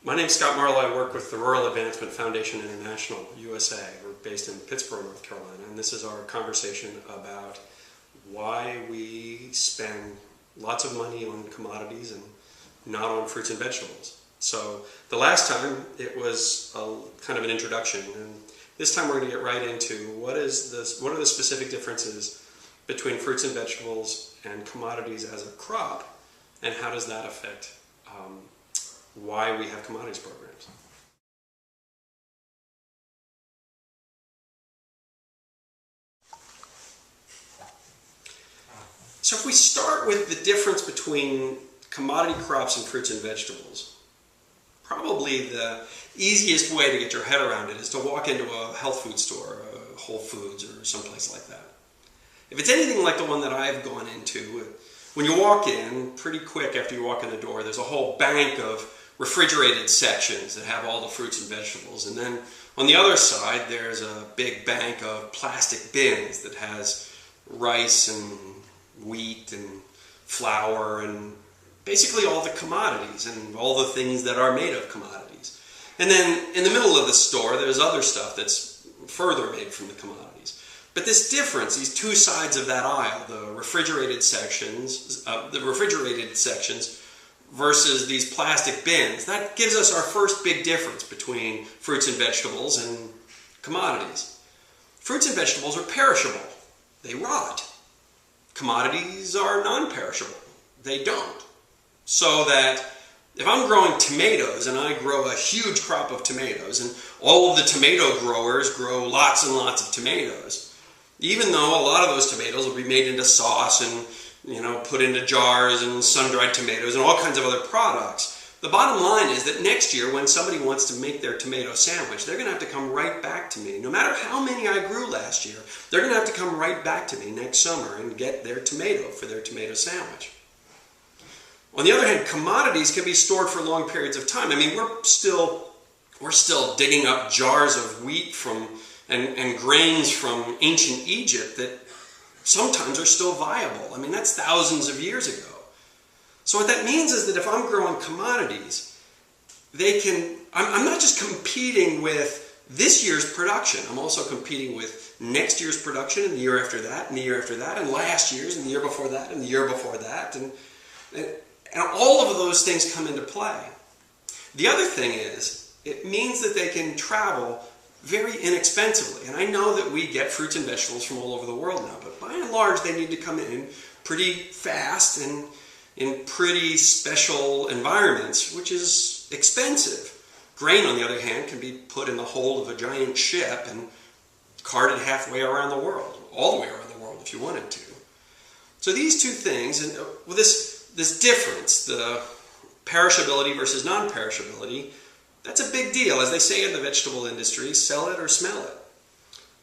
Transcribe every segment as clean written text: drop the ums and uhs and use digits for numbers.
My name is Scott Marlowe. I work with the Rural Advancement Foundation International, USA. We're based in Pittsburgh, North Carolina, and this is our conversation about why we spend lots of money on commodities and not on fruits and vegetables. So the last time it was kind of an introduction, and this time we're going to get right into what are the specific differences between fruits and vegetables and commodities as a crop, and how does that affect why we have commodities programs. So if we start with the difference between commodity crops and fruits and vegetables, probably the easiest way to get your head around it is to walk into a health food store, a Whole Foods or someplace like that. If it's anything like the one that I've gone into, when you walk in, pretty quick after you walk in the door, there's a whole bank of refrigerated sections that have all the fruits and vegetables. And then on the other side, there's a big bank of plastic bins that has rice and wheat and flour and basically all the commodities and all the things that are made of commodities. And then in the middle of the store, there's other stuff that's further made from the commodities. But this difference, these two sides of that aisle, the refrigerated sections versus these plastic bins, that gives us our first big difference between fruits and vegetables and commodities. Fruits and vegetables are perishable. They rot. Commodities are non-perishable. They don't. So that if I'm growing tomatoes and I grow a huge crop of tomatoes and all of the tomato growers grow lots and lots of tomatoes, even though a lot of those tomatoes will be made into sauce and put into jars and sun-dried tomatoes and all kinds of other products, the bottom line is that next year when somebody wants to make their tomato sandwich, they're going to have to come right back to me. No matter how many I grew last year, they're going to have to come right back to me next summer and get their tomato for their tomato sandwich. On the other hand, commodities can be stored for long periods of time. I mean, we're still digging up jars of wheat and grains from ancient Egypt that sometimes are still viable. I mean, that's thousands of years ago. So what that means is that if I'm growing commodities, I'm not just competing with this year's production. I'm also competing with next year's production and the year after that and the year after that and last year's and the year before that and the year before that. And all of those things come into play. The other thing is, it means that they can travel very inexpensively. And I know that we get fruits and vegetables from all over the world now, but by and large they need to come in pretty fast and in pretty special environments, which is expensive. Grain, on the other hand, can be put in the hold of a giant ship and carted halfway around the world, all the way around the world if you wanted to. So these two things, and this difference, the perishability versus non-perishability, that's a big deal. As they say in the vegetable industry, sell it or smell it.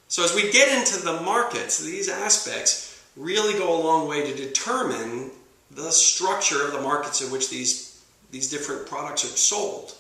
So as we get into the markets, these aspects really go a long way to determine the structure of the markets in which these different products are sold.